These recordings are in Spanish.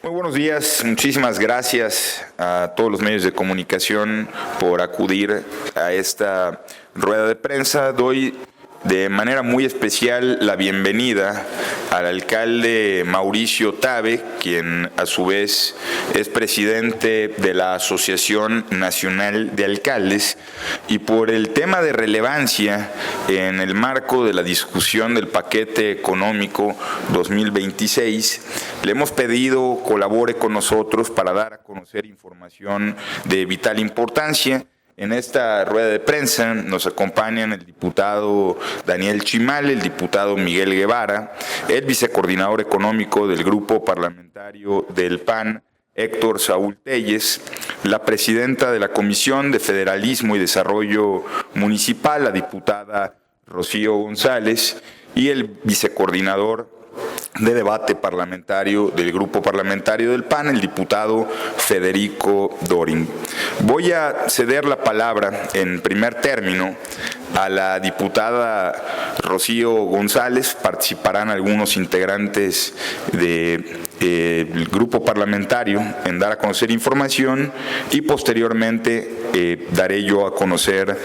Muy buenos días, muchísimas gracias a todos los medios de comunicación por acudir a esta rueda de prensa. Doy de manera muy especial la bienvenida al alcalde Mauricio Tabe, quien a su vez es presidente de la Asociación Nacional de Alcaldes, y por el tema de relevancia en el marco de la discusión del paquete económico 2026, le hemos pedido colabore con nosotros para dar a conocer información de vital importancia. En esta rueda de prensa nos acompañan el diputado Daniel Chimal, el diputado Miguel Guevara, el vicecoordinador económico del Grupo Parlamentario del PAN, Héctor Saúl Telles, la presidenta de la Comisión de Federalismo y Desarrollo Municipal, la diputada Rocío González, y el vicecoordinador de debate parlamentario del Grupo Parlamentario del PAN, el diputado Federico Dorin. Voy a ceder la palabra en primer término a la diputada Rocío González. Participarán algunos integrantes del grupo parlamentario en dar a conocer información y posteriormente daré yo a conocer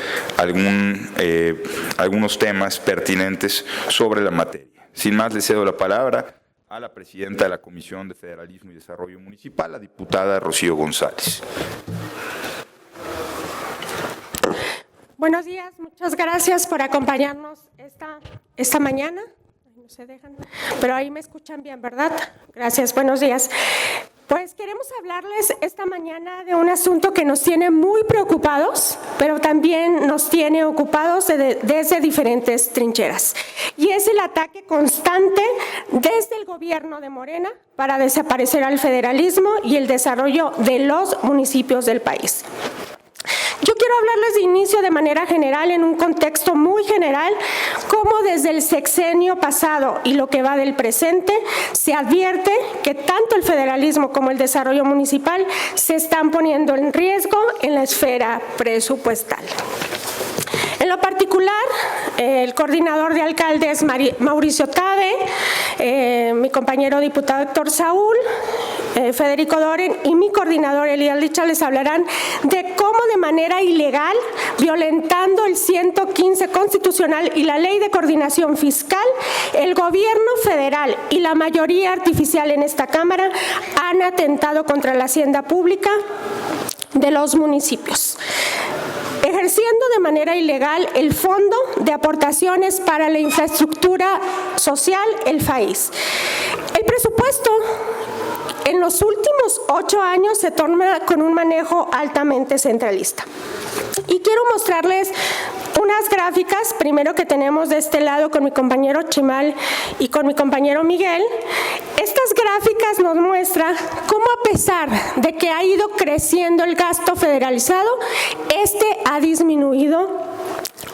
algunos temas pertinentes sobre la materia. Sin más, le cedo la palabra a la presidenta de la Comisión de Federalismo y Desarrollo Municipal, la diputada Rocío González. Buenos días, muchas gracias por acompañarnos esta mañana. No se dejan, pero ahí me escuchan bien, ¿verdad? Gracias, buenos días. Pues queremos hablarles esta mañana de un asunto que nos tiene muy preocupados, pero también nos tiene ocupados desde diferentes trincheras. Y es el ataque constante desde el gobierno de Morena para desaparecer al federalismo y el desarrollo de los municipios del país. Yo quiero hablarles de inicio de manera general, en un contexto muy general, cómo desde el sexenio pasado y lo que va del presente se advierte que tanto el federalismo como el desarrollo municipal se están poniendo en riesgo en la esfera presupuestal. En lo particular, el coordinador de alcaldes Mauricio Tabe, mi compañero diputado Héctor Saúl, Federico Dorin y mi coordinador Elías Licha les hablarán de cómo de manera ilegal, violentando el 115 constitucional y la Ley de Coordinación Fiscal, el gobierno federal y la mayoría artificial en esta Cámara han atentado contra la hacienda pública de los municipios, ejerciendo de manera ilegal el Fondo de Aportaciones para la Infraestructura Social, el FAIS. El presupuesto en los últimos 8 años se torna con un manejo altamente centralista. Y quiero mostrarles unas gráficas, primero que tenemos de este lado con mi compañero Chimal y con mi compañero Miguel. Estas gráficas nos muestran cómo, a pesar de que ha ido creciendo el gasto federalizado, este ha disminuido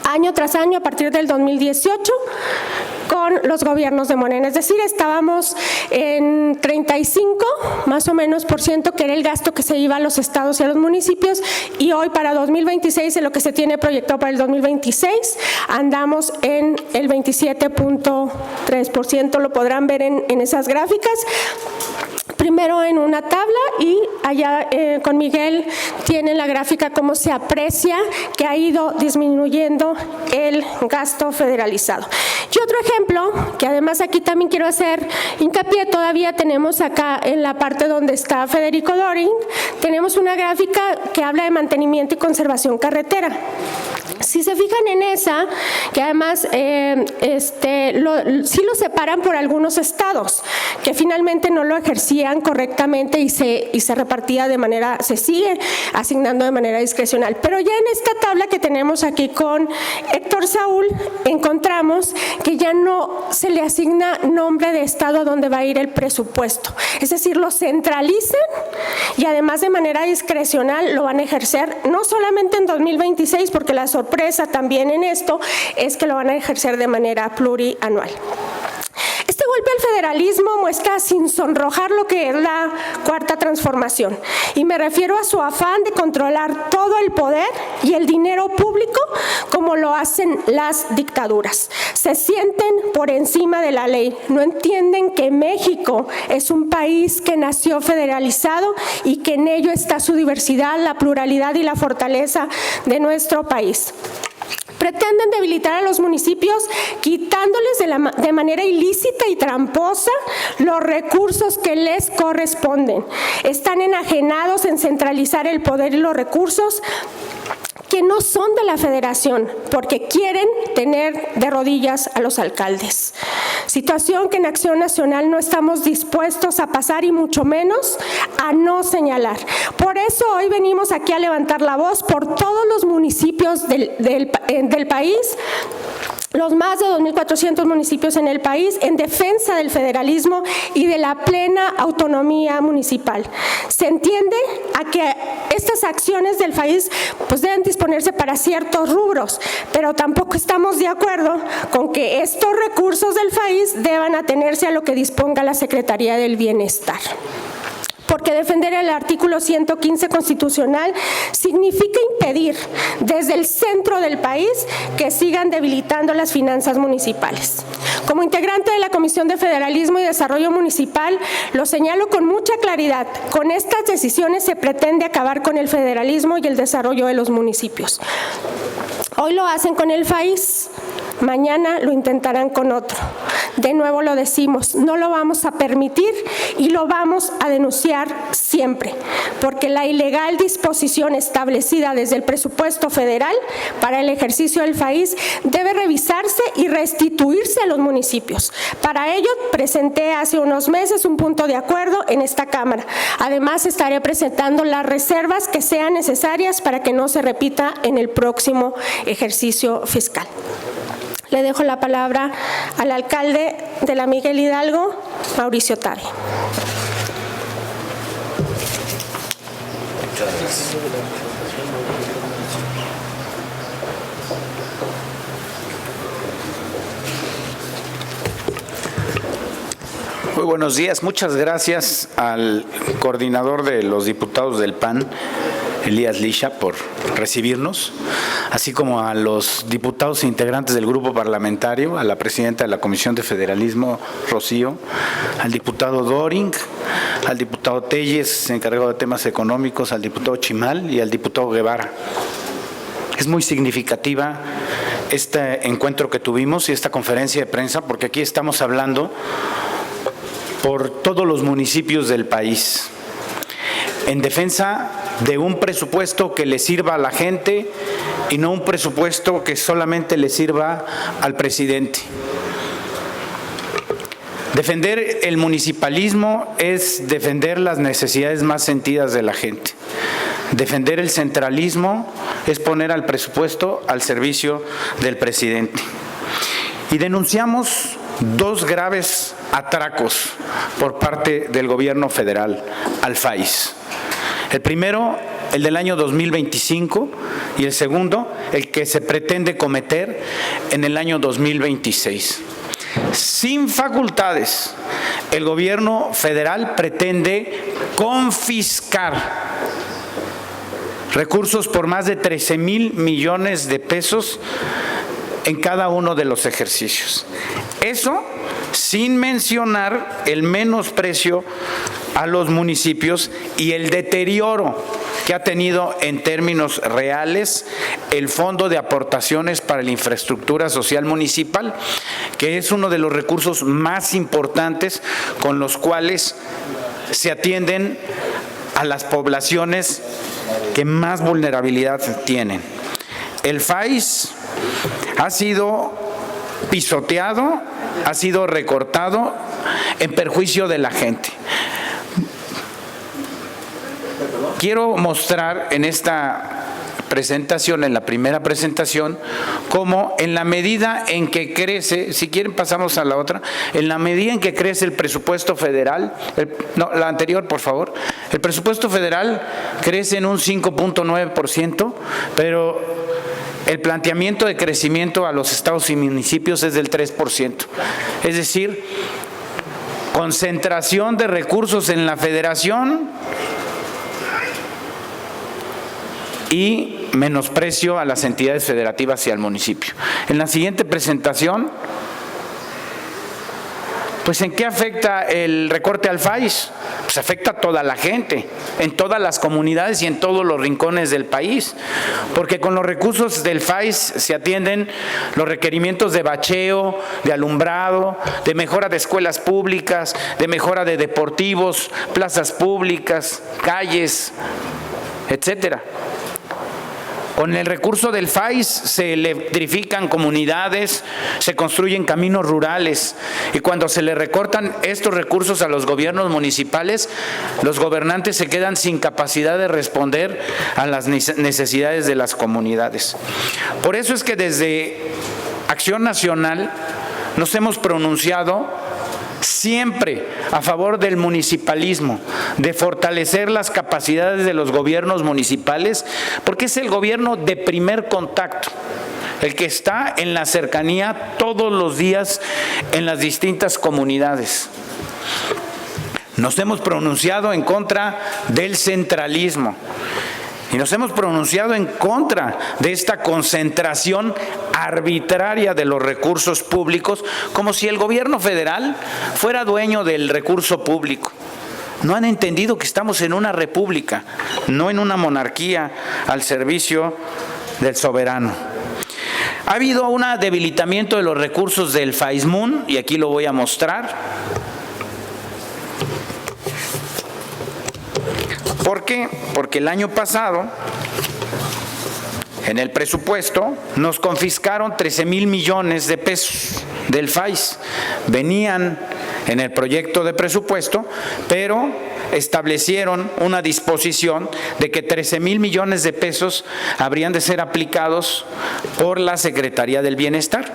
año tras año a partir del 2018 con los gobiernos de Morena. Es decir, estábamos en 35 más o menos % que era el gasto que se iba a los estados y a los municipios, y hoy para 2026, en lo que se tiene proyectado para el 2026, andamos en el 27.3%, lo podrán ver en esas gráficas. Primero en una tabla y allá con Miguel tienen la gráfica cómo se aprecia que ha ido disminuyendo el gasto federalizado. Y otro ejemplo, que además aquí también quiero hacer hincapié, todavía tenemos acá en la parte donde está Federico Dorin, tenemos una gráfica que habla de mantenimiento y conservación carretera. Si se fijan en esa, que además sí lo separan por algunos estados, que finalmente no lo ejercían correctamente y se repartía de manera, se sigue asignando de manera discrecional. Pero ya en esta tabla que tenemos aquí con Héctor Saúl, encontramos que ya no se le asigna nombre de estado a donde va a ir el presupuesto. Es decir, lo centralizan y además de manera discrecional lo van a ejercer no solamente en 2026, porque la sorpresa también en esto es que lo van a ejercer de manera plurianual. Este golpe al federalismo muestra sin sonrojar lo que es la Cuarta Transformación. Y me refiero a su afán de controlar todo el poder y el dinero público como lo hacen las dictaduras. Se sienten por encima de la ley. No entienden que México es un país que nació federalizado y que en ello está su diversidad, la pluralidad y la fortaleza de nuestro país. Pretenden debilitar a los municipios quitándoles de manera ilícita y tramposa los recursos que les corresponden. Están enajenados en centralizar el poder y los recursos que no son de la federación, porque quieren tener de rodillas a los alcaldes. Situación que en Acción Nacional no estamos dispuestos a pasar y mucho menos a no señalar. Por eso hoy venimos aquí a levantar la voz por todos los municipios del país, los más de 2.400 municipios en el país, en defensa del federalismo y de la plena autonomía municipal. Se entiende a que estas acciones del país pues deben disponerse para ciertos rubros, pero tampoco estamos de acuerdo con que estos recursos del país deban atenerse a lo que disponga la Secretaría del Bienestar. Porque defender el artículo 115 constitucional significa impedir desde el centro del país que sigan debilitando las finanzas municipales. Como integrante de la Comisión de Federalismo y Desarrollo Municipal, lo señalo con mucha claridad. Con estas decisiones se pretende acabar con el federalismo y el desarrollo de los municipios. Hoy lo hacen con el país. Mañana lo intentarán con otro. De nuevo lo decimos, no lo vamos a permitir y lo vamos a denunciar siempre, porque la ilegal disposición establecida desde el presupuesto federal para el ejercicio del país debe revisarse y restituirse a los municipios. Para ello presenté hace unos meses un punto de acuerdo en esta Cámara. Además, estaré presentando las reservas que sean necesarias para que no se repita en el próximo ejercicio fiscal. Le dejo la palabra al alcalde de la Miguel Hidalgo, Mauricio Tabe. Muy buenos días. Muchas gracias al coordinador de los diputados del PAN, Elías Lisha, por recibirnos, así como a los diputados integrantes del grupo parlamentario, a la presidenta de la Comisión de Federalismo, Rocío, al diputado Doring, al diputado Telles, encargado de temas económicos, al diputado Chimal y al diputado Guevara. Es muy significativa este encuentro que tuvimos y esta conferencia de prensa, porque aquí estamos hablando por todos los municipios del país, en defensa de un presupuesto que le sirva a la gente y no un presupuesto que solamente le sirva al presidente. Defender el municipalismo es defender las necesidades más sentidas de la gente. Defender el centralismo es poner al presupuesto al servicio del presidente. Y denunciamos dos graves atracos por parte del gobierno federal al país. El primero, el del año 2025, y el segundo, el que se pretende cometer en el año 2026. Sin facultades, el gobierno federal pretende confiscar recursos por más de 13,000 millones de pesos en cada uno de los ejercicios. Eso sin mencionar el menosprecio a los municipios y el deterioro que ha tenido en términos reales el Fondo de Aportaciones para la Infraestructura Social Municipal, que es uno de los recursos más importantes con los cuales se atienden a las poblaciones que más vulnerabilidad tienen. El FAIS ha sido pisoteado, ha sido recortado en perjuicio de la gente. Quiero mostrar en esta presentación, en la primera presentación, cómo en la medida en que crece, si quieren pasamos a la otra, en la medida en que crece el presupuesto federal, la anterior por favor, el presupuesto federal crece en un 5.9%, pero el planteamiento de crecimiento a los estados y municipios es del 3%. Es decir, concentración de recursos en la federación y menosprecio a las entidades federativas y al municipio. En la siguiente presentación, pues ¿en qué afecta el recorte al FAIS? Pues afecta a toda la gente, en todas las comunidades y en todos los rincones del país, porque con los recursos del FAIS se atienden los requerimientos de bacheo, de alumbrado, de mejora de escuelas públicas, de mejora de deportivos, plazas públicas, calles, etcétera. Con el recurso del FAIS se electrifican comunidades, se construyen caminos rurales, y cuando se le recortan estos recursos a los gobiernos municipales, los gobernantes se quedan sin capacidad de responder a las necesidades de las comunidades. Por eso es que desde Acción Nacional nos hemos pronunciado siempre a favor del municipalismo, de fortalecer las capacidades de los gobiernos municipales, porque es el gobierno de primer contacto, el que está en la cercanía todos los días en las distintas comunidades. Nos hemos pronunciado en contra del centralismo y nos hemos pronunciado en contra de esta concentración arbitraria de los recursos públicos, como si el gobierno federal fuera dueño del recurso público. No han entendido que estamos en una república, no en una monarquía al servicio del soberano. Ha habido un debilitamiento de los recursos del FAISMUN, y aquí lo voy a mostrar. ¿Por qué? Porque el año pasado, en el presupuesto, nos confiscaron 13,000 millones de pesos del FAIS. Venían en el proyecto de presupuesto, pero establecieron una disposición de que 13,000 millones de pesos habrían de ser aplicados por la Secretaría del Bienestar.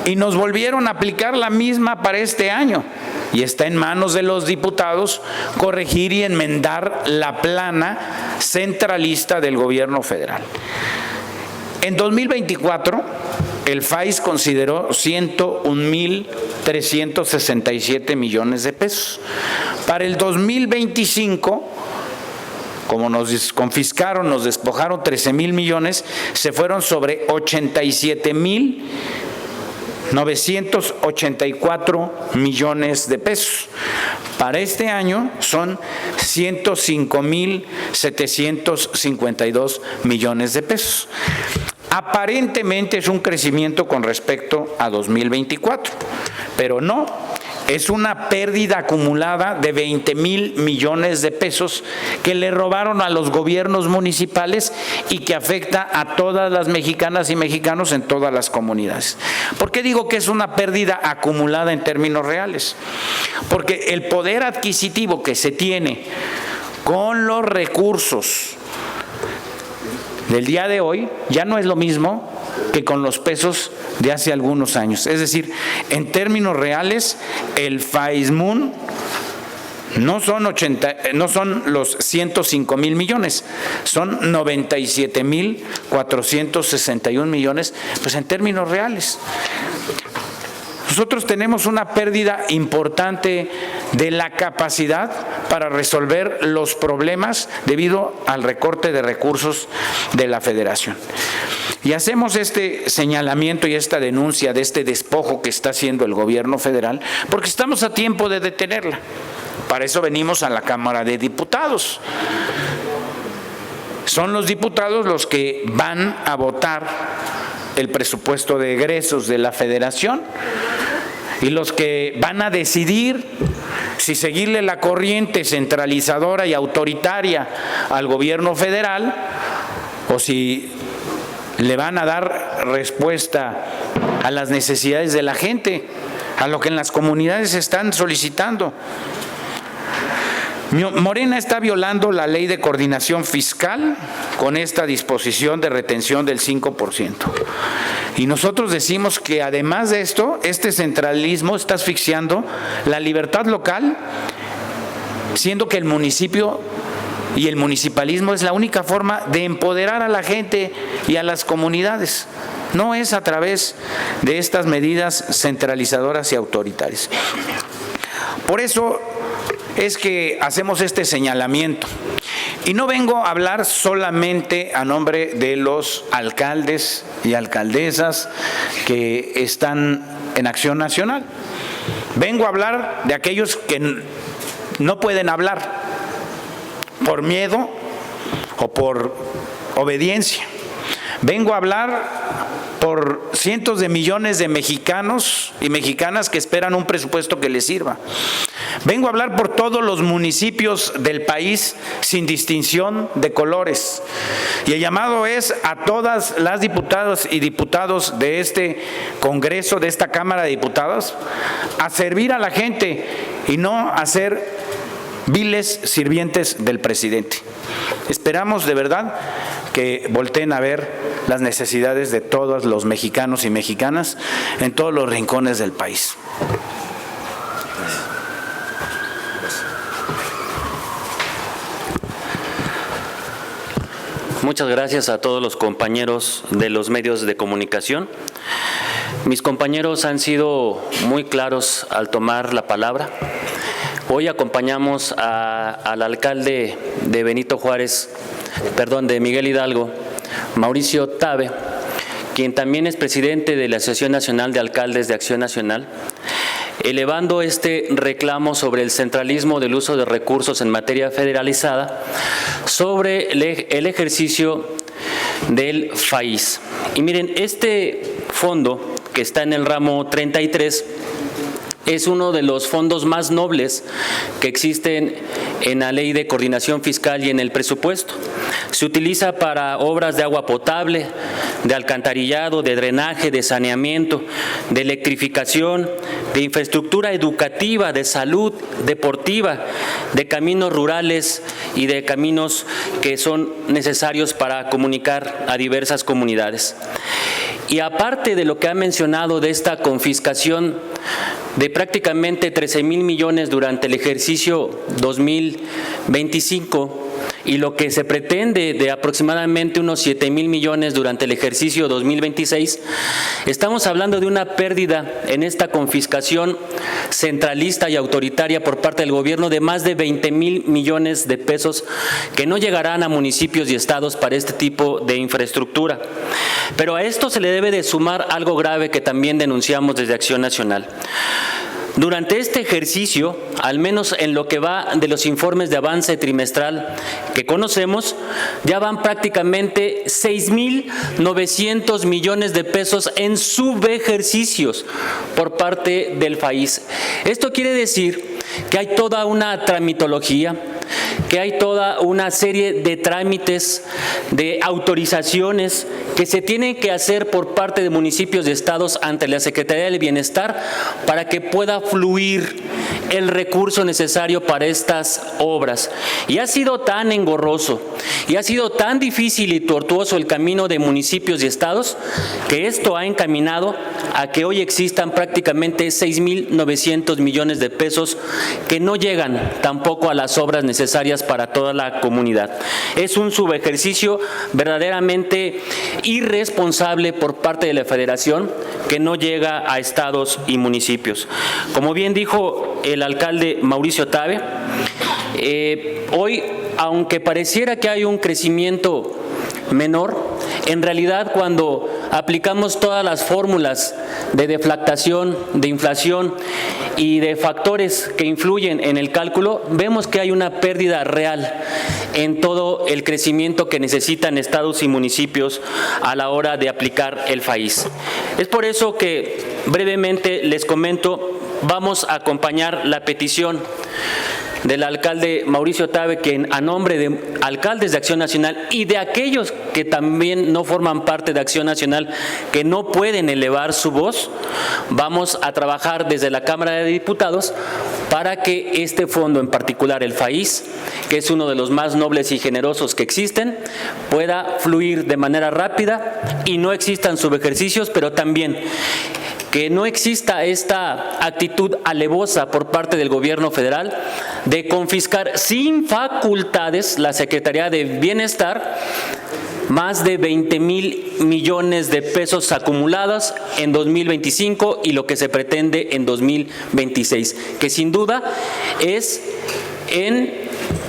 Y nos volvieron a aplicar la misma para este año. Y está en manos de los diputados corregir y enmendar la plana centralista del gobierno federal. En 2024, el FAIS consideró 101,367 millones de pesos. Para el 2025, como nos confiscaron, nos despojaron 13,000 millones, se fueron sobre 87,984 millones de pesos. Para este año son 105,752 millones de pesos. Aparentemente es un crecimiento con respecto a 2024, pero no, es una pérdida acumulada de 20,000 millones de pesos que le robaron a los gobiernos municipales y que afecta a todas las mexicanas y mexicanos en todas las comunidades. ¿Por qué digo que es una pérdida acumulada en términos reales? Porque el poder adquisitivo que se tiene con los recursos del día de hoy ya no es lo mismo que con los pesos de hace algunos años. Es decir, en términos reales, el FAISMUN no son los 105,000 millones, son 97,461 millones, pues en términos reales. Nosotros tenemos una pérdida importante de la capacidad para resolver los problemas debido al recorte de recursos de la Federación. Y hacemos este señalamiento y esta denuncia de este despojo que está haciendo el gobierno federal porque estamos a tiempo de detenerla. Para eso venimos a la Cámara de Diputados. Son los diputados los que van a votar el presupuesto de egresos de la Federación y los que van a decidir si seguirle la corriente centralizadora y autoritaria al gobierno federal o si le van a dar respuesta a las necesidades de la gente, a lo que en las comunidades están solicitando. Morena está violando la ley de coordinación fiscal con esta disposición de retención del 5%. Y nosotros decimos que además de esto, este centralismo está asfixiando la libertad local, siendo que el municipio y el municipalismo es la única forma de empoderar a la gente y a las comunidades. No es a través de estas medidas centralizadoras y autoritarias. Por eso es que hacemos este señalamiento. Y no vengo a hablar solamente a nombre de los alcaldes y alcaldesas que están en Acción Nacional. Vengo a hablar de aquellos que no pueden hablar por miedo o por obediencia. Vengo a hablar por cientos de millones de mexicanos y mexicanas que esperan un presupuesto que les sirva. Vengo a hablar por todos los municipios del país sin distinción de colores. Y el llamado es a todas las diputadas y diputados de este Congreso, de esta Cámara de Diputados, a servir a la gente y no a ser viles sirvientes del presidente. Esperamos de verdad que volteen a ver las necesidades de todos los mexicanos y mexicanas en todos los rincones del país. Muchas gracias a todos los compañeros de los medios de comunicación. Mis compañeros han sido muy claros al tomar la palabra. Hoy acompañamos al alcalde de de Miguel Hidalgo, Mauricio Tabe, quien también es presidente de la Asociación Nacional de Alcaldes de Acción Nacional, elevando este reclamo sobre el centralismo del uso de recursos en materia federalizada sobre el ejercicio del FAIS. Y miren, este fondo que está en el ramo 33 es uno de los fondos más nobles que existen en la Ley de Coordinación Fiscal y en el presupuesto. Se utiliza para obras de agua potable, de alcantarillado, de drenaje, de saneamiento, de electrificación, de infraestructura educativa, de salud, deportiva, de caminos rurales y de caminos que son necesarios para comunicar a diversas comunidades. Y aparte de lo que ha mencionado de esta confiscación de prácticamente 13,000 millones durante el ejercicio 2025 y lo que se pretende de aproximadamente unos 7,000 millones durante el ejercicio 2026, estamos hablando de una pérdida en esta confiscación centralista y autoritaria por parte del gobierno de más de 20,000 millones de pesos que no llegarán a municipios y estados para este tipo de infraestructura. Pero a esto se le debe de sumar algo grave que también denunciamos desde Acción Nacional. Durante este ejercicio, al menos en lo que va de los informes de avance trimestral que conocemos, ya van prácticamente 6,900 millones de pesos en subejercicios por parte del FAIS. Esto quiere decir que hay toda una tramitología, que hay toda una serie de trámites, de autorizaciones que se tienen que hacer por parte de municipios y estados ante la Secretaría del Bienestar para que pueda fluir el recurso necesario para estas obras. Y ha sido tan engorroso y ha sido tan difícil y tortuoso el camino de municipios y estados que esto ha encaminado a que hoy existan prácticamente 6,900 millones de pesos que no llegan tampoco a las obras necesarias para toda la comunidad. Es un subejercicio verdaderamente irresponsable por parte de la Federación que no llega a estados y municipios. Como bien dijo el alcalde Mauricio Tabe, hoy, aunque pareciera que hay un crecimiento menor, en realidad cuando aplicamos todas las fórmulas de deflactación, de inflación y de factores que influyen en el cálculo, vemos que hay una pérdida real en todo el crecimiento que necesitan estados y municipios a la hora de aplicar el FAIS. Es por eso que brevemente les comento, vamos a acompañar la petición del alcalde Mauricio Tabe, quien a nombre de alcaldes de Acción Nacional y de aquellos que también no forman parte de Acción Nacional, que no pueden elevar su voz, vamos a trabajar desde la Cámara de Diputados para que este fondo, en particular el FAIS, que es uno de los más nobles y generosos que existen, pueda fluir de manera rápida y no existan subejercicios, pero también que no exista esta actitud alevosa por parte del gobierno federal de confiscar sin facultades la Secretaría de Bienestar más de 20,000 millones de pesos acumulados en 2025 y lo que se pretende en 2026, que sin duda es en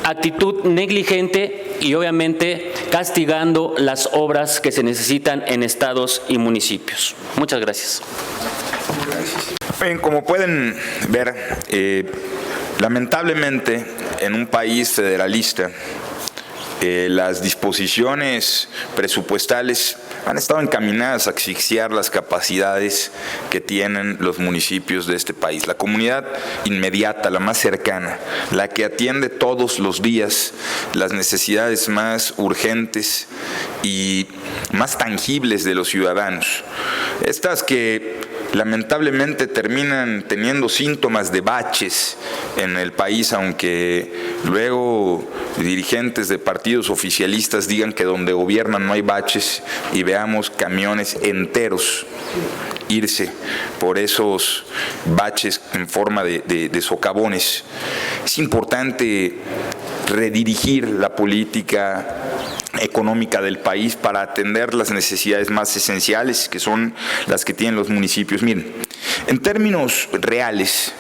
actitud negligente y obviamente castigando las obras que se necesitan en estados y municipios. Muchas gracias. Bien, como pueden ver, lamentablemente en un país federalista, las disposiciones presupuestales han estado encaminadas a asfixiar las capacidades que tienen los municipios de este país. La comunidad inmediata, la más cercana, la que atiende todos los días las necesidades más urgentes y más tangibles de los ciudadanos. Estas que lamentablemente terminan teniendo síntomas de baches en el país, aunque luego dirigentes de partidos oficialistas digan que donde gobiernan no hay baches y veamos camiones enteros irse por esos baches en forma de socavones. Es importante redirigir la política económica del país para atender las necesidades más esenciales, que son las que tienen los municipios. Miren, en términos reales,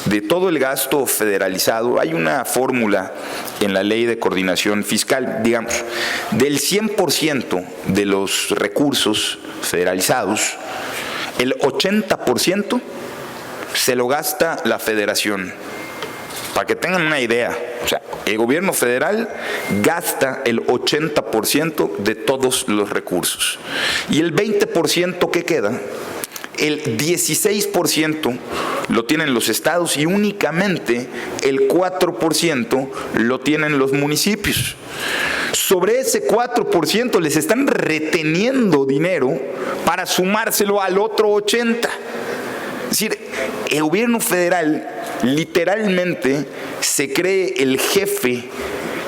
de todo el gasto federalizado, hay una fórmula en la Ley de Coordinación Fiscal, digamos, del 100% de los recursos federalizados, el 80% se lo gasta la federación. Para que tengan una idea, o sea, el gobierno federal gasta el 80% de todos los recursos. Y el 20% que queda, el 16% lo tienen los estados y únicamente el 4% lo tienen los municipios. Sobre ese 4% les están reteniendo dinero para sumárselo al otro 80%. Es decir, el gobierno federal literalmente se cree el jefe,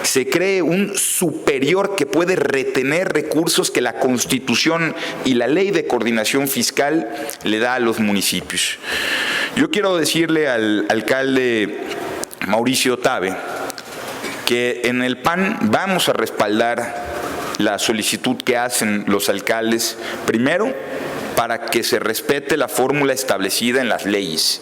se cree un superior que puede retener recursos que la Constitución y la Ley de Coordinación Fiscal le da a los municipios. Yo quiero decirle al alcalde Mauricio Tabe que en el PAN vamos a respaldar la solicitud que hacen los alcaldes, primero, para que se respete la fórmula establecida en las leyes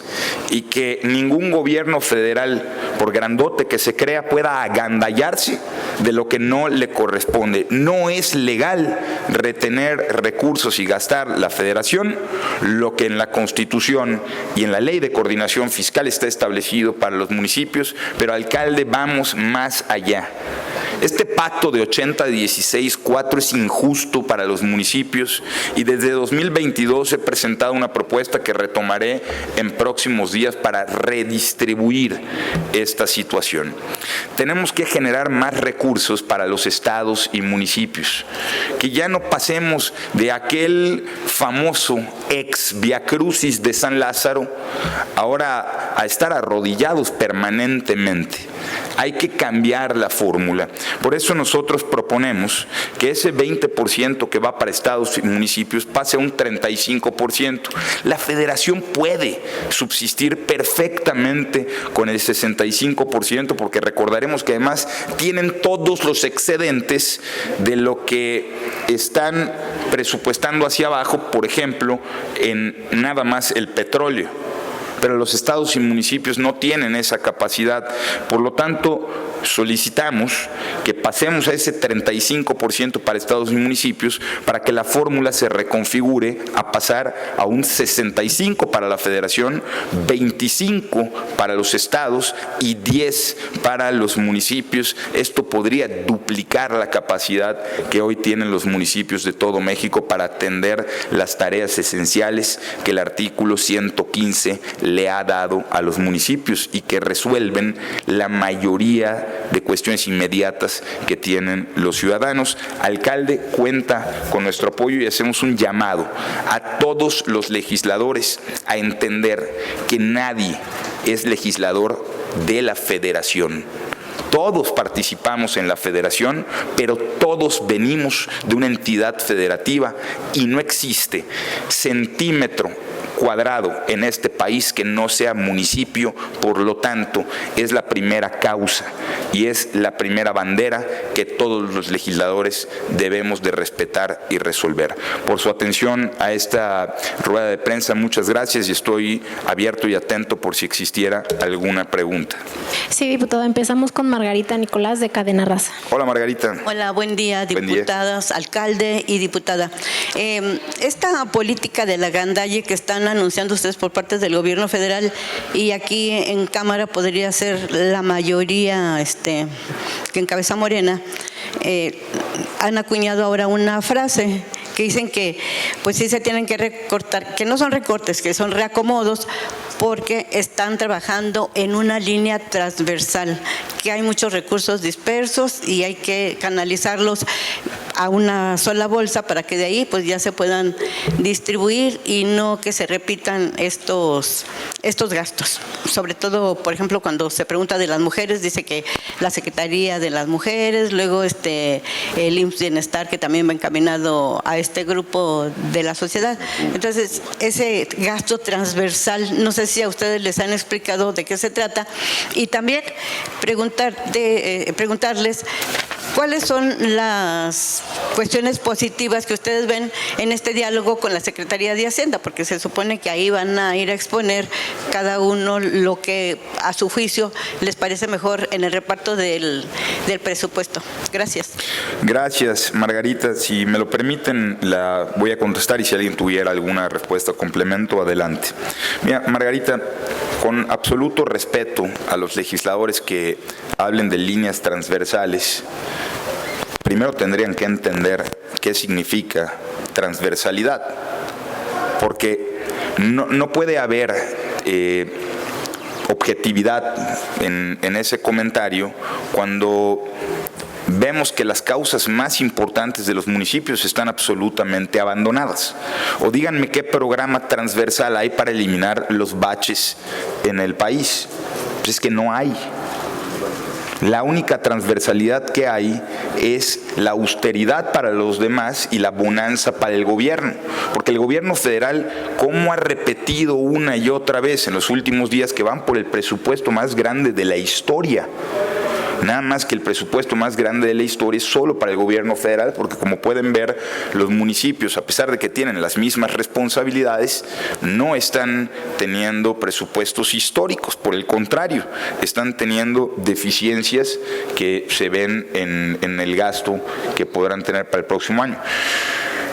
y que ningún gobierno federal, por grandote que se crea, pueda agandallarse de lo que no le corresponde. No es legal retener recursos y gastar la federación lo que en la Constitución y en la Ley de Coordinación Fiscal está establecido para los municipios, pero alcalde, vamos más allá. Este pacto de 80-16-4 es injusto para los municipios y desde 2022 he presentado una propuesta que retomaré en próximos días para redistribuir esta situación. Tenemos que generar más recursos para los estados y municipios, que ya no pasemos de aquel famoso ex Viacrucis de San Lázaro ahora a estar arrodillados permanentemente. Hay que cambiar la fórmula. Por eso nosotros proponemos que ese 20% que va para estados y municipios pase a un 35%. La federación puede subsistir perfectamente con el 65%, porque recordaremos que además tienen todos los excedentes de lo que están presupuestando hacia abajo, por ejemplo, en nada más el petróleo. Pero los estados y municipios no tienen esa capacidad. Por lo tanto, solicitamos que pasemos a ese 35% para estados y municipios para que la fórmula se reconfigure a pasar a un 65% para la federación, 25% para los estados y 10% para los municipios. Esto podría duplicar la capacidad que hoy tienen los municipios de todo México para atender las tareas esenciales que el artículo 115 le ha dado a los municipios y que resuelven la mayoría de cuestiones inmediatas que tienen los ciudadanos. Alcalde, cuenta con nuestro apoyo y hacemos un llamado a todos los legisladores a entender que nadie es legislador de la federación. Todos participamos en la federación, pero todos venimos de una entidad federativa y no existe centímetro cuadrado en este país que no sea municipio, por lo tanto, es la primera causa y es la primera bandera que todos los legisladores debemos de respetar y resolver. Por su atención a esta rueda de prensa, muchas gracias y estoy abierto y atento por si existiera alguna pregunta. Sí, diputado, empezamos con Margarita Nicolás de Cadena Raza. Hola, Margarita. Hola, buen día, diputadas, alcalde y diputada. Esta política de la gandalle que están anunciando ustedes por parte del gobierno federal y aquí en Cámara podría ser la mayoría que encabeza Morena, han acuñado ahora una frase que dicen que pues sí se tienen que recortar, que no son recortes, que son reacomodos, porque están trabajando en una línea transversal, que hay muchos recursos dispersos y hay que canalizarlos a una sola bolsa para que de ahí pues ya se puedan distribuir y no que se repitan estos gastos. Sobre todo, por ejemplo, cuando se pregunta de las mujeres, dice que la Secretaría de las Mujeres, luego el IMSS Bienestar, que también va encaminado a este grupo de la sociedad. Entonces, ese gasto transversal, no sé si a ustedes les han explicado de qué se trata, y también preguntarles cuáles son las cuestiones positivas que ustedes ven en este diálogo con la Secretaría de Hacienda, porque se supone que ahí van a ir a exponer cada uno lo que a su juicio les parece mejor en el reparto del presupuesto. Gracias. Gracias, Margarita. Si me lo permiten, la voy a contestar y si alguien tuviera alguna respuesta o complemento, adelante. Mira, Margarita, con absoluto respeto a los legisladores que hablen de líneas transversales, primero tendrían que entender qué significa transversalidad, porque no puede haber objetividad en ese comentario cuando vemos que las causas más importantes de los municipios están absolutamente abandonadas. O díganme qué programa transversal hay para eliminar los baches en el país. Pues es que no hay. La única transversalidad que hay es la austeridad para los demás y la bonanza para el gobierno. Porque el gobierno federal, ¿cómo ha repetido una y otra vez en los últimos días que van por el presupuesto más grande de la historia? Nada más que el presupuesto más grande de la historia es solo para el gobierno federal, porque como pueden ver, los municipios, a pesar de que tienen las mismas responsabilidades, no están teniendo presupuestos históricos. Por el contrario, están teniendo deficiencias que se ven en el gasto que podrán tener para el próximo año.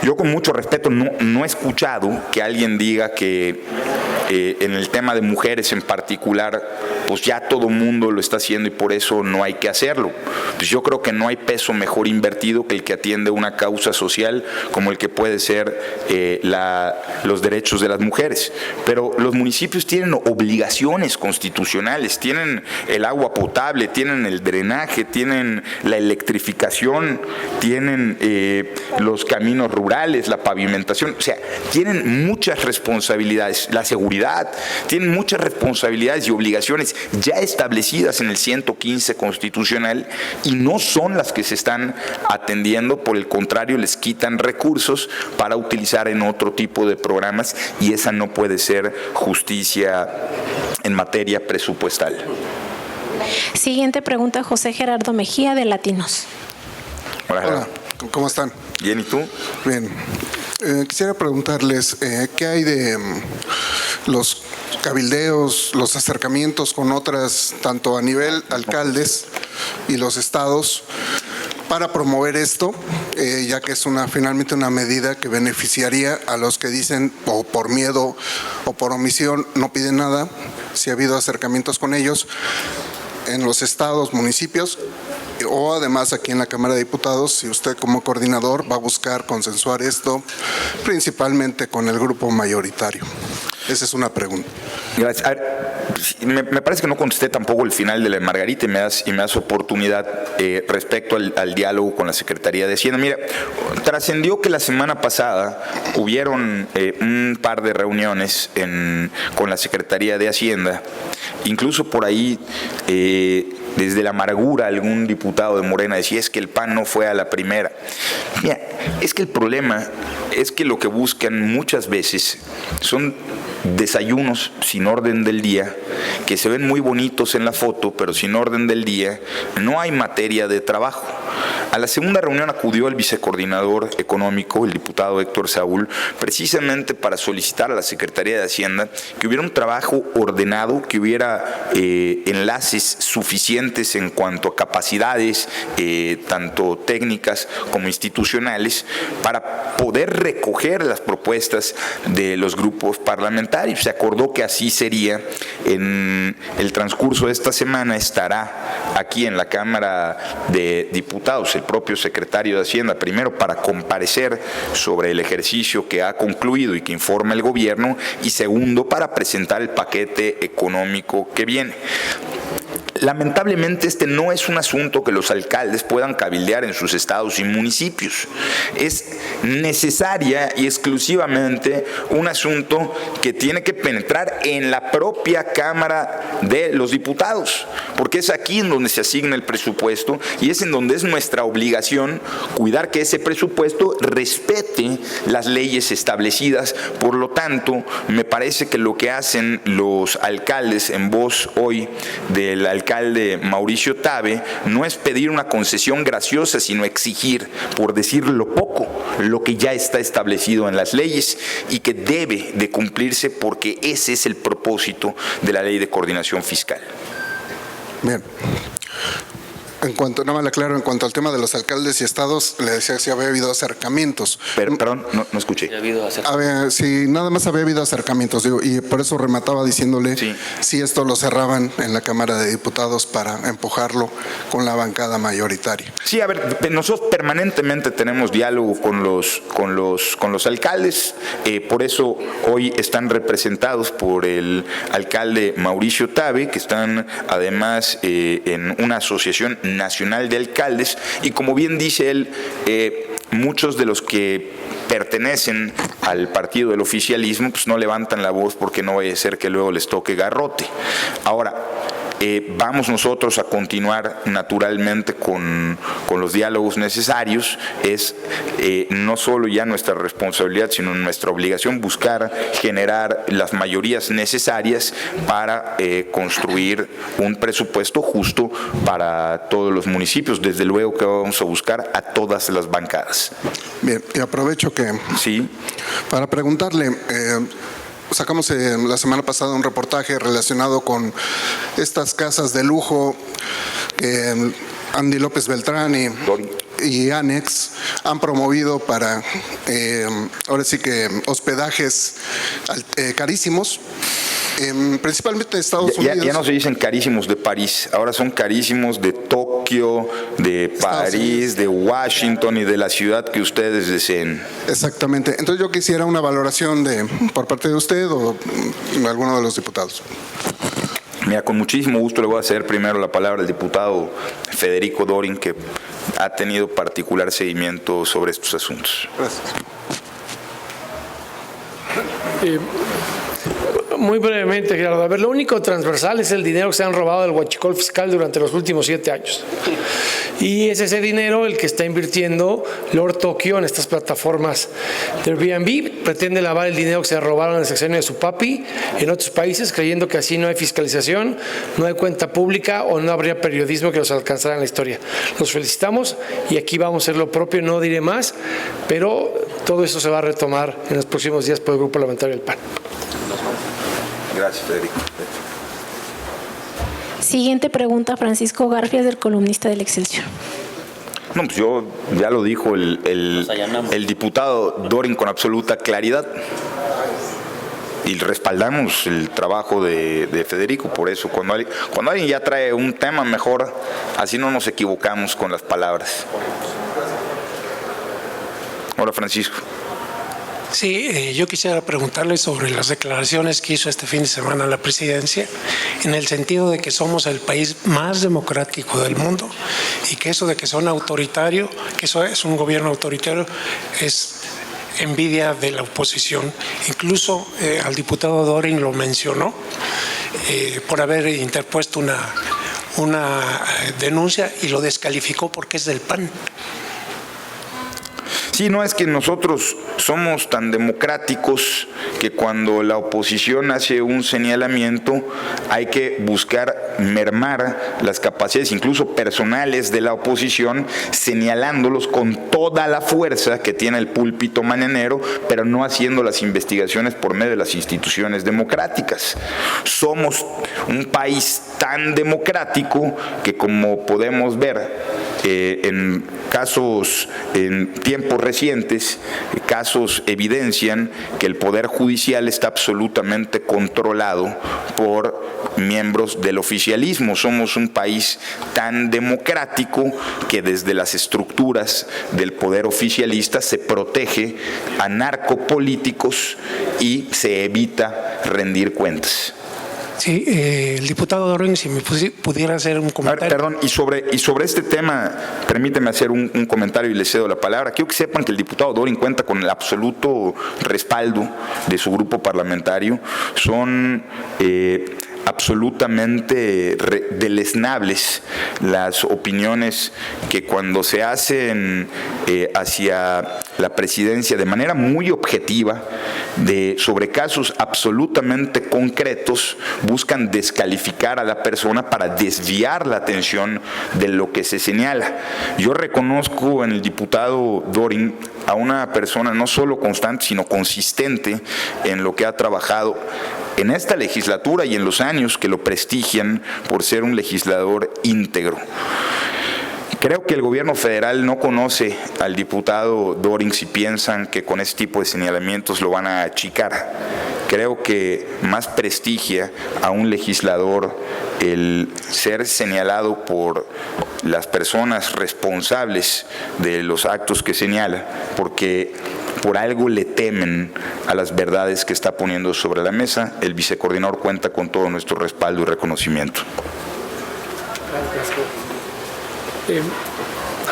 Yo con mucho respeto no he escuchado que alguien diga que en el tema de mujeres en particular, pues ya todo mundo lo está haciendo y por eso no hay que hacerlo. Pues yo creo que no hay peso mejor invertido que el que atiende una causa social como el que puede ser los derechos de las mujeres. Pero los municipios tienen obligaciones constitucionales, tienen el agua potable, tienen el drenaje, tienen la electrificación, tienen los caminos rurales, la pavimentación, o sea, tienen muchas responsabilidades, la seguridad, tienen muchas responsabilidades y obligaciones ya establecidas en el 115 constitucional y no son las que se están atendiendo, por el contrario, les quitan recursos para utilizar en otro tipo de programas y esa no puede ser justicia en materia presupuestal. Siguiente pregunta, José Gerardo Mejía, de Latinos. Hola, ¿cómo están? Bien, ¿y tú? Bien. Quisiera preguntarles, ¿qué hay de los cabildeos, los acercamientos con otras, tanto a nivel alcaldes y los estados, para promover esto, ya que es finalmente una medida que beneficiaría a los que dicen, o por miedo o por omisión, no piden nada? Si ha habido acercamientos con ellos en los estados, municipios, o además aquí en la Cámara de Diputados, si usted como coordinador va a buscar consensuar esto, principalmente con el grupo mayoritario. Esa es una pregunta. Gracias. A ver, me parece que no contesté tampoco el final de la Margarita y me das oportunidad respecto al diálogo con la Secretaría de Hacienda. Mira, trascendió que la semana pasada hubieron un par de reuniones con la Secretaría de Hacienda. Incluso por ahí, desde la amargura, algún diputado de Morena decía, es que el PAN no fue a la primera. Mira, es que el problema es que lo que buscan muchas veces son desayunos sin orden del día, que se ven muy bonitos en la foto, pero sin orden del día, no hay materia de trabajo. A la segunda reunión acudió el vicecoordinador económico, el diputado Héctor Saúl, precisamente para solicitar a la Secretaría de Hacienda que hubiera un trabajo ordenado, que hubiera enlaces suficientes en cuanto a capacidades, tanto técnicas como institucionales, para poder recoger las propuestas de los grupos parlamentarios. Se acordó que así sería. En el transcurso de esta semana estará aquí en la Cámara de Diputados el propio secretario de Hacienda, primero para comparecer sobre el ejercicio que ha concluido y que informa el gobierno, y segundo para presentar el paquete económico que viene. Lamentablemente este no es un asunto que los alcaldes puedan cabildear en sus estados y municipios. Es necesaria y exclusivamente un asunto que tiene que penetrar en la propia Cámara de los Diputados, porque es aquí en donde se asigna el presupuesto y es en donde es nuestra obligación cuidar que ese presupuesto respete las leyes establecidas. Por lo tanto, me parece que lo que hacen los alcaldes en voz hoy del alcalde Mauricio Tabe no es pedir una concesión graciosa, sino exigir, por decir lo poco, lo que ya está establecido en las leyes y que debe de cumplirse, porque ese es el propósito de la Ley de Coordinación Fiscal. Bien. En cuanto, nada más le aclaro, en cuanto al tema de los alcaldes y estados, le decía si había habido acercamientos. Perdón, no escuché. Sí, nada más había habido acercamientos, digo, y por eso remataba diciéndole si esto lo cerraban en la Cámara de Diputados para empujarlo con la bancada mayoritaria. Sí, a ver, nosotros permanentemente tenemos diálogo con los alcaldes, por eso hoy están representados por el alcalde Mauricio Tabe, que están además en una asociación nacional de alcaldes, y como bien dice él, muchos de los que pertenecen al partido del oficialismo pues no levantan la voz porque no vaya a ser que luego les toque garrote. Ahora, vamos nosotros a continuar naturalmente con los diálogos necesarios. Es no solo ya nuestra responsabilidad, sino nuestra obligación buscar generar las mayorías necesarias para construir un presupuesto justo para todos los municipios. Desde luego que vamos a buscar a todas las bancadas. Bien, y aprovecho que para preguntarle, sacamos la semana pasada un reportaje relacionado con estas casas de lujo que Andy López Beltrán y Annex han promovido para, ahora sí que hospedajes carísimos, principalmente de Estados Unidos. Ya no se dicen carísimos de París, ahora son carísimos de Tokio, de París, de Washington y de la ciudad que ustedes deseen. Exactamente. Entonces yo quisiera una valoración por parte de usted o alguno de los diputados. Mira, con muchísimo gusto le voy a ceder primero la palabra al diputado Federico Dorin, que ha tenido particular seguimiento sobre estos asuntos. Gracias. Muy brevemente, Gerardo. A ver, lo único transversal es el dinero que se han robado del huachicol fiscal durante los últimos 7 años. Y es ese dinero el que está invirtiendo Lord Tokyo en estas plataformas de Airbnb. Pretende lavar el dinero que se robaron en el sexenio de su papi en otros países, creyendo que así no hay fiscalización, no hay cuenta pública o no habría periodismo que los alcanzara en la historia. Los felicitamos y aquí vamos a hacer lo propio, no diré más, pero todo eso se va a retomar en los próximos días por el Grupo Parlamentario del PAN. Gracias, Federico. Siguiente pregunta, Francisco Garfias, del columnista del Excelsior. No, pues yo ya lo dijo el diputado Dorin con absoluta claridad. Y respaldamos el trabajo de Federico. Por eso, cuando alguien ya trae un tema mejor, así no nos equivocamos con las palabras. Hola, Francisco. Sí, yo quisiera preguntarle sobre las declaraciones que hizo este fin de semana la presidencia, en el sentido de que somos el país más democrático del mundo y que eso de que son autoritario, que eso es un gobierno autoritario, es envidia de la oposición. Incluso al diputado Dorin lo mencionó por haber interpuesto una denuncia y lo descalificó porque es del PAN. Sí, no es que nosotros somos tan democráticos que cuando la oposición hace un señalamiento hay que buscar mermar las capacidades incluso personales de la oposición, señalándolos con toda la fuerza que tiene el púlpito mañanero, pero no haciendo las investigaciones por medio de las instituciones democráticas. Somos un país tan democrático que, como podemos ver en casos, en tiempos recientes, casos evidencian que el Poder Judicial está absolutamente controlado por miembros del oficialismo. Somos un país tan democrático que desde las estructuras del poder oficialista se protege a narcopolíticos y se evita rendir cuentas. Sí, el diputado Dorin, si me pudiera hacer un comentario. Perdón, y sobre este tema, permíteme hacer un comentario y le cedo la palabra. Quiero que sepan que el diputado Dorin cuenta con el absoluto respaldo de su grupo parlamentario. Son absolutamente deleznables las opiniones que cuando se hacen hacia la presidencia de manera muy objetiva, sobre casos absolutamente concretos, buscan descalificar a la persona para desviar la atención de lo que se señala. Yo reconozco en el diputado Dorin a una persona no solo constante, sino consistente en lo que ha trabajado en esta legislatura y en los años que lo prestigian por ser un legislador íntegro. Creo que el gobierno federal no conoce al diputado Dorin si piensan que con este tipo de señalamientos lo van a achicar. Creo que más prestigia a un legislador el ser señalado por las personas responsables de los actos que señala, porque por algo le temen a las verdades que está poniendo sobre la mesa. El vicecoordinador cuenta con todo nuestro respaldo y reconocimiento.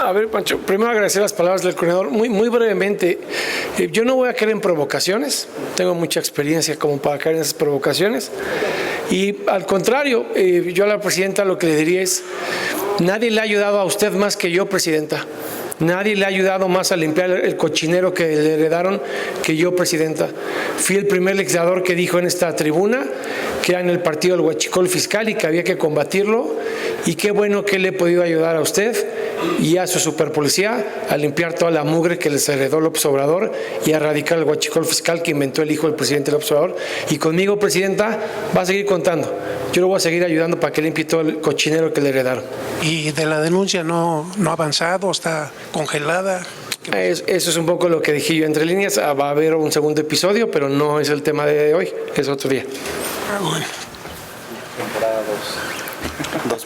A ver, Pancho, primero agradecer las palabras del coordinador. Muy brevemente, yo no voy a caer en provocaciones, tengo mucha experiencia como para caer en esas provocaciones. Y al contrario, yo a la presidenta lo que le diría es, nadie le ha ayudado a usted más que yo, presidenta. Nadie le ha ayudado más a limpiar el cochinero que le heredaron que yo, presidenta. Fui el primer legislador que dijo en esta tribuna que era en el partido del huachicol fiscal y que había que combatirlo. Y qué bueno que le he podido ayudar a usted y a su superpolicía a limpiar toda la mugre que les heredó López Obrador y a erradicar el huachicol fiscal que inventó el hijo del presidente López Obrador. Y conmigo, presidenta, va a seguir contando. Yo lo voy a seguir ayudando para que limpie todo el cochinero que le heredaron. ¿Y de la denuncia no ha avanzado? ¿Está congelada? Eso es un poco lo que dije yo entre líneas. Va a haber un segundo episodio, pero no es el tema de hoy, es otro día. Bueno.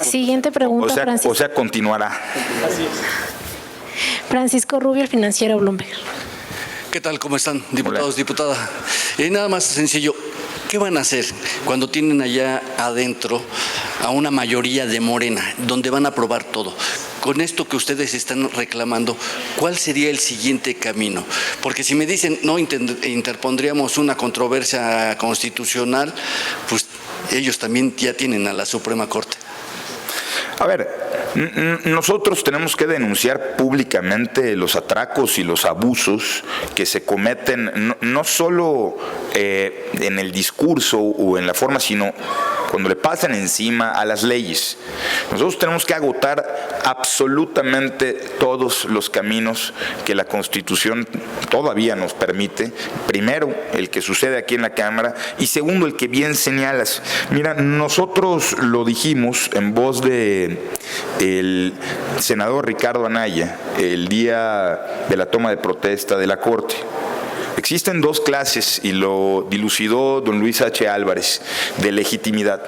Siguiente pregunta, Francisco. O sea, continuará. Así es. Francisco Rubio, el financiero Bloomberg. ¿Qué tal? ¿Cómo están, diputados, diputada? Nada más sencillo. ¿Qué van a hacer cuando tienen allá adentro a una mayoría de Morena, donde van a aprobar todo? Con esto que ustedes están reclamando, ¿cuál sería el siguiente camino? Porque si me dicen, no interpondríamos una controversia constitucional, pues ellos también ya tienen a la Suprema Corte. A ver, nosotros tenemos que denunciar públicamente los atracos y los abusos que se cometen, no solo en el discurso o en la forma, sino cuando le pasan encima a las leyes. Nosotros tenemos que agotar absolutamente todos los caminos que la Constitución todavía nos permite. Primero, el que sucede aquí en la Cámara, y segundo, el que bien señalas. Mira, nosotros lo dijimos en voz de el senador Ricardo Anaya el día de la toma de protesta de la Corte. Existen dos clases, y lo dilucidó don Luis H. Álvarez, de legitimidad.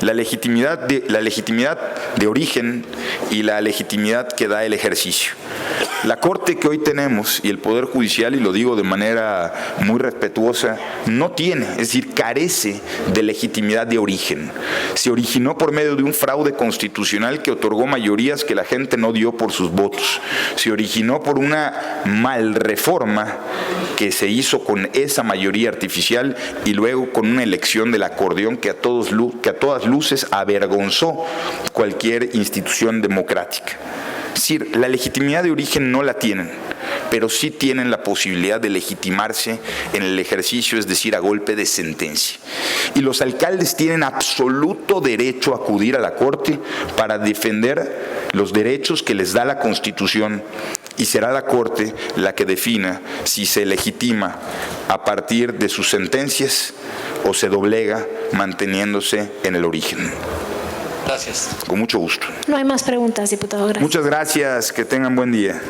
La legitimidad de origen y la legitimidad que da el ejercicio. La Corte que hoy tenemos y el Poder Judicial, y lo digo de manera muy respetuosa, no tiene, es decir, carece de legitimidad de origen. Se originó por medio de un fraude constitucional que otorgó mayorías que la gente no dio por sus votos. Se originó por una mal reforma que se hizo con esa mayoría artificial y luego con una elección del acordeón que a todas luces avergonzó cualquier institución democrática. Es decir, la legitimidad de origen no la tienen. pero sí tienen la posibilidad de legitimarse en el ejercicio, es decir, a golpe de sentencia. Y los alcaldes tienen absoluto derecho a acudir a la Corte para defender los derechos que les da la Constitución, y será la Corte la que defina si se legitima a partir de sus sentencias o se doblega manteniéndose en el origen. Gracias. Con mucho gusto. No hay más preguntas, diputado. Gracias. Muchas gracias. Que tengan buen día.